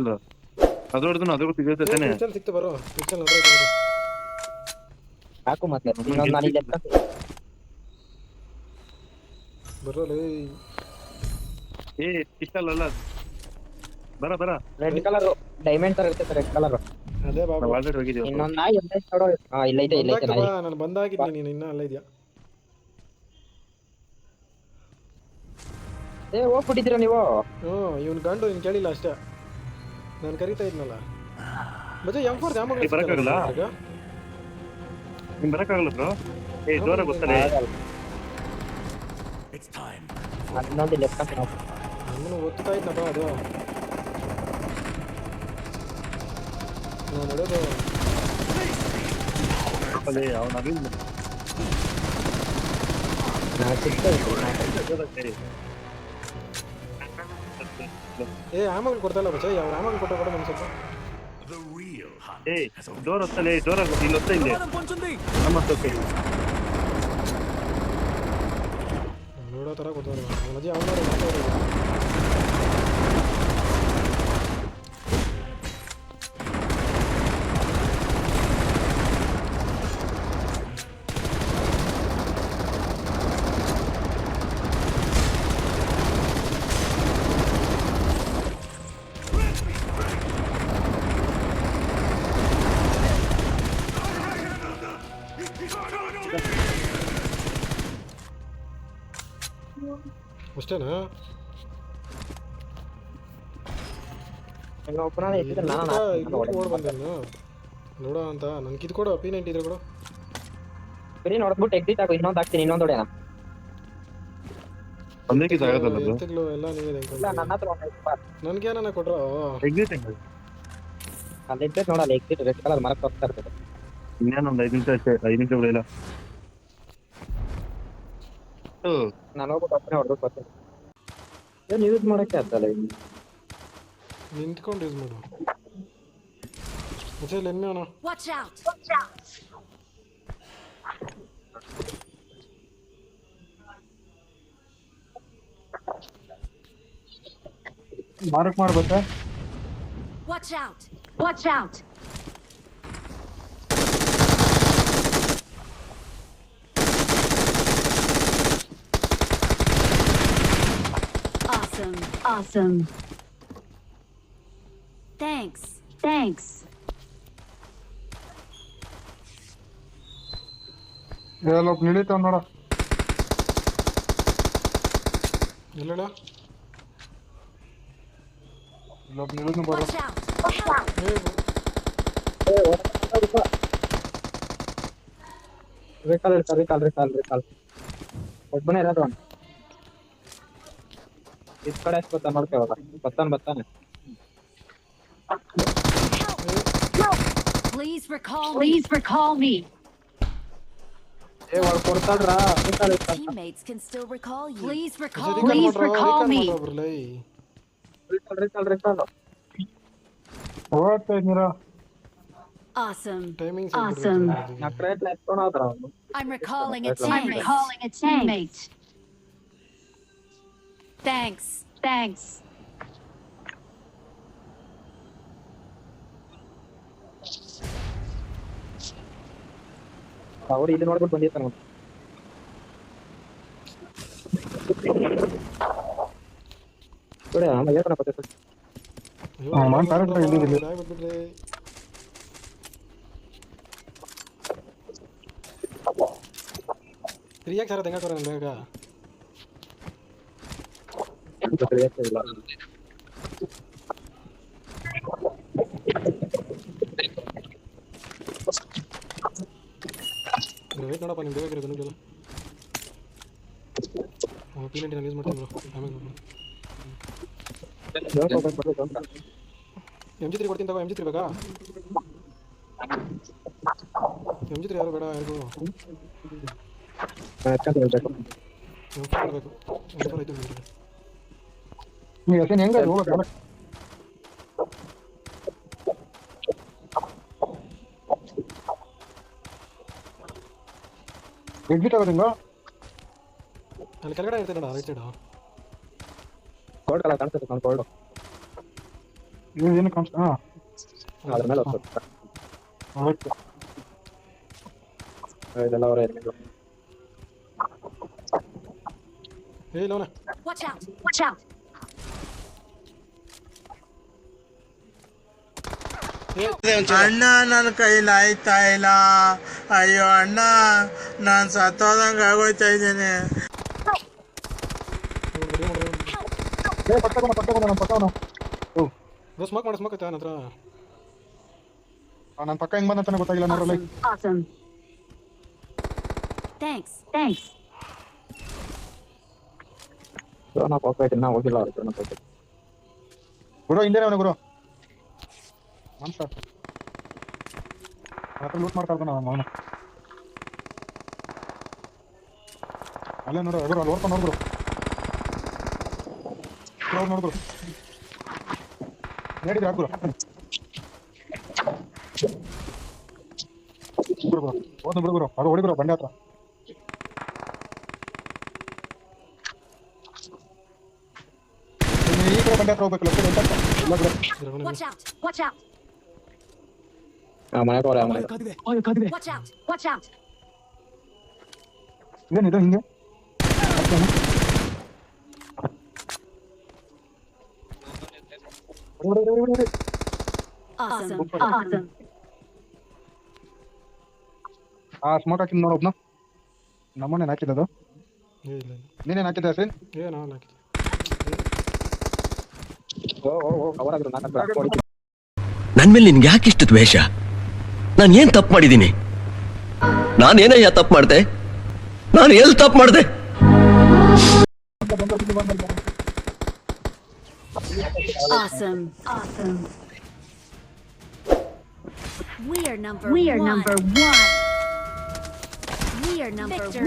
ಅಲ್ಲ ಅದ್ರೊಡ್ದು ಅದ್ರ ಸಿಗುತ್ತೆ ತಾನೆ. ಕ್ರಿಸ್ಟಲ್ ಸಿಕ್ತು ಬರೋ ಕ್ರಿಸ್ಟಲ್ ಅದ್ರ ಬರೋ ಹಾಕು ಮತ್ತೆ ಇನ್ನೊಂದು ನಾನು ಇಲ್ಲಿ ಎತ್ತ ಬರೋ ಲೇ. ಏ ಕ್ರಿಸ್ಟಲ್ ಅಲ್ಲ ಬರ ಬರ. ರೆಡ್ ಕಲರ್ ಡೈಮಂಡ್ ತರ ಇರ್ತೈತೆ ರೆಡ್ ಕಲರ್. ಅದೇ ಬಾಬು ನಾವು ಆಲ್ರೆಡಿ ಹೋಗಿದ್ದೀವಿ. ಇನ್ನೊಂದು ನಾಯಿ ಎಲ್ಲ ನೋಡೋ. ಹಾ ಇಲ್ಲ ಐತೆ ಇಲ್ಲ ಐತೆ ಬಂದಾಗ್ತಾ ನಾಯಿ. ಬಾ ನಾನು ಬಂದಾಗಿದ್ದೀನಿ ನೀನು ಇನ್ನೂ ಅಲ್ಲೇ ಇದೆಯಾ. ಏ ಹೋಗ್ಬಿಟ್ಟಿದ್ದೀರಾ ನೀವು? ಹ್ಞೂ ಇವ್ನು ಗಂಡು ನೀನು ಕೇಳಿಲ್ಲ ಅಷ್ಟೇ. ನಾನು ಕರಿತಾ ಇದ್ನಲ್ಲ ಮತ್ತೆ M4 ಜಾಮಾಗ್ಲಿ ಬರಕ್ಕಾಗಲ್ಲ ನಿಮ್ ಬರಕ್ಕಾಗಲ್ಲ ಬ್ರೋ. ಏ ಜೋರ ಗೊತ್ತಲ್ಲ. ಇನ್ನೊಂದು ಇಲ್ಲ ಎತ್ತ ನಾವು. ನಮ್ಮನ್ನು ಓದ್ತಾ ಇದ್ನಪ್ಪ ಅದು ನಾನು ನೋಡೋದು. ಅದೇ ಅವ್ನು ಅಭಿಲ್ ನಾನು ಸಿಗ್ತದೆ ಸರಿ. ಏ ಆಮಗಳು ಕೊಡ್ತಲ್ಲ ಬಚ್ಚ ಯಾವ ಆಮಗಳು ಕೊಟ್ಟರೆ ಕೂಡ ಒಂದು ಸ್ವಲ್ಪ. ಏ ಡೋರ್ ಹೊತ್ತಲೇ ಡೋರ್ ಇಲ್ಲಿ ಹೊತ್ತ ಇಲ್ಲಿ ನಮ್ಮ ಓಕೆ. ನೋಡೋ ಥರ ಕೊಡ್ತಾರೆ ಮಜೆ ಅವನ. ಅಷ್ಟೇನಾ ಒಬ್ಬನೇ ಇದ್ದಿದ್ರೆ ನಾನು ಓಡ್ ಬಂದೆ ನೋಡೋ ಅಂತ ನನ್ಗೆ ಇದು ಕೊಡು P90 ಇದ್ರೆ ಕೊಡು. ಬರೀ ನೋಡ್ಬಿಟ್ಟು ಎಕ್ಸಿಟ್ ಆಗು. ಇನ್ನೊಂದು ಹಾಕ್ತೀನಿ ಇನ್ನೊಂದು ಹೊಡೆಯೋಣ. ಒಂದೇ ಕಿಸ್ ಆಗೋದಲ್ಲ ಬ್ರೋ. ಎತ್ತುಗಳು ಎಲ್ಲ ನೀವೇ ಇಲ್ಲ ನನ್ನ ಹತ್ರ ಒಂದು ನನ್ಗೇನ ಕೊಟ್ರು ಎಕ್ಸಿಟ್ ಅಲ್ಲಿ ಇರ್ತೈತೆ ನೋಡಲ್ಲ ಎಕ್ಸಿಟ್ ರೆಡ್ ಕಲರ್ ಮರಕ್ಕೆ ಹೋಗ್ತಾ ಇರ್ತದೆ. ಇನ್ನೇನೊಂದು 5 ನಿಮಿಷ ಅಷ್ಟೇ. 5 ನಿಮಿಷ ಕೂಡ ಇಲ್ಲ. ನಾನು ಹೋಗ್ಬಿಟ್ಟು ಒಬ್ಬನೇ ಹೊಡೆದು ಬರ್ತೀನಿ. ಏನು ಯೂಸ್ ಮಾಡೋಕ್ಕೆ ಆಗ್ತಲ್ಲ ಇಲ್ಲಿ ನಿಂತ್ಕೊಂಡು ಯೂಸ್ ಮಾಡು ಮತ್ತೆ ಇಲ್ಲಿ ಎನ್ಮೆ ಅವನು. ಮಾರ್ಕ್ ಮಾಡ್ಬೇಕಾ? Watch out! Watch out! Awesome! Awesome! Thanks! Thanks! ಎಲ್ಲ ನಿಳಿತಾವ ನೋಡ. ಇಲ್ಲಡ ಇಲ್ಲೊಬ್ಬ ನಿಳಿದ್ನು ಬರೋ. Watch out! Watch out! Recall ಒಬ್ಬನೇ ಇರೋದು ಅವನು. ಈ ಕಡೆ ಎಷ್ಟು ಬರ್ತಾನೆ ನೋಡ್ಕೇವಾಗ ಬರ್ತಾನೆ. Please recall me. ಏ ಒಳಗೆ ಕೊಡ್ತಾಳ್ರಾ. Teammates can still recall you. Please recall me. Recall ಓಡ್ತಾ ಇದ್ದೀರಾ? Awesome! Timing Awesome. ನಾ ಕ್ರೇಟ್ ಎತ್ಕೊಂಡು ಹೋದ್ರ ಅವನು. I'm recalling a teammate. Thanks. ಅವ್ರು ಇದು ನೋಡ್ಬಿಟ್ಟು ಬಂದಿರ್ತಾನೆ ಅವನು. ನೋಡಿ ಆಮೇಲೆ ಹೇಳ್ತಾನೆ ಪತ್ತೆ. ರಿಯಾಕ್ಟ್ ಆರ ತೆಂಗಾಕೋರ ಬೇಗ. ವೇಟ್ ನೋಡಪ್ಪ ನಿಮ್ಗೆ ಬೇಕಾಗಿರೋದು ನನಗೆಲ್ಲ. P90 ನಾನು ಯೂಸ್ ಮಾಡ್ತೀನಿ ಬ್ರೋ. ಆಮೇಲೆ M3 ಕೊಡ್ತೀನಿ ತಗೋ. M3 ಬೇಕಾ? M3 ಯಾರು ಬೇಡ ಯಾರಿಗೂ ಬೇಕು. M4 ಐತೆ ನೀವು ಯಾಕೆ ಹೆಂಗೆ ಹೋಗೋದು? ಎಕ್ಸಿಟ್ ಆಗೋದಿಂಗ ಅಲ್ಲಿ ಕೆಳಗಡೆ ಇರ್ತೇನೆ ರೈಟ್ ಸೈಡ್. ಕೋಲ್ಡ್ ಕಲರ್ ಕಾಣಿಸುತ್ತೆ ನಾನು ಕೋಲ್ಡ್. ಏನು ಕಾಣಿಸ್ತ ಹಾ ಅದ್ರ ಮೇಲೆ ಹೋಗ್ತಾರೆ ಓಕೆ ಇದೆಲ್ಲ ಅವರೇ ಏ ಲೋನ Watch out! Watch out! ಅಣ್ಣ ನನ್ನ ಕೈಲಿ ಆಯ್ತಾ ಇಲ್ಲ ಅಯ್ಯೋ ಅಣ್ಣ ನಾನು ಸತ್ತೋದಂಗೆ ಆಗೋಯ್ತಾ ಇದ್ದೀನಿ ಸ್ಮೋಕ್ ಮಾಡು ಸ್ಮೋಕ್ ಐತಾ ನನ್ನ ಹತ್ರ ನನ್ನ ಪಕ್ಕ ಹೆಂಗ್ ಬಂದಂತಾನೆ ಗೊತ್ತಾಗಿಲ್ಲ ನೋಡ್ರಲ್ಲ Awesome. Thanks. Thanks. ನಾವು ಪಾಕೆಟ್ ಇನ್ನ ಹೋಗಿಲ್ಲ ಅವ್ರ ಪಾಕೆಟ್ ಗುರು ಹಿಂದೆ ಅವನ ಗುರು ಮನ್ಸ ಹತ್ರ ಲೂಟ್ ಮಾಡ್ತಾ ಇದ್ದಾನ ಅವನು ಅಲ್ಲೇ ನೋಡು ಗುರು ಅಲ್ಲಿ ಓಡ್ಕೊಂಡು ನೋಡ್ರು ನೋಡ್ರು ಹೇಳಿದ್ರೆ ಗುರು ಗುರು ಹೋದ ಬಿಡು ಗುರು ಅದು ಹೊಡಿ ಗುರು ಬಂಡೆ ಹತ್ರ ಈ ಕಡೆ ಬಂಡೆ ಹತ್ರ ಹೋಗ್ಬೇಕಲ್ಲ ಇಲ್ಲ ಗುರು Watch out! Watch out! ಮನೆಗೆ ಹೋಗ್ರೆ Watch out! Watch out! ಏನಿದು ಹಿಂಗೆ Awesome. Awesome. ಆ ಸ್ಮೋಕ್ ಹಾಕಿದ್ ನೋಡು ಒಬ್ನ ನಮ್ಮನೆ ಹಾಕಿದ್ದದು ಏ ಇಲ್ಲ ನೀನೇನು ಹಾಕಿದ್ದೆ ಹಸೀನ್ ಏ ನಾನು ಹಾಕಿದ್ದೆ ಅವರಾದ್ರು ನನ್ ಮೇಲೆ ನಿನ್ಗೆ ಯಾಕೆ ಇಷ್ಟು ದ್ವೇಷ? ನಾನು ಏನ್ ತಪ್ಪು ಮಾಡಿದ್ದೀನಿ? ನಾನೇನಯ್ಯ ತಪ್ಪು ಮಾಡ್ದೆ? ನಾನು ಎಲ್ಲಿ ತಪ್ಪು ಮಾಡ್ದೆ? Awesome. Awesome. We are number one. We are number one.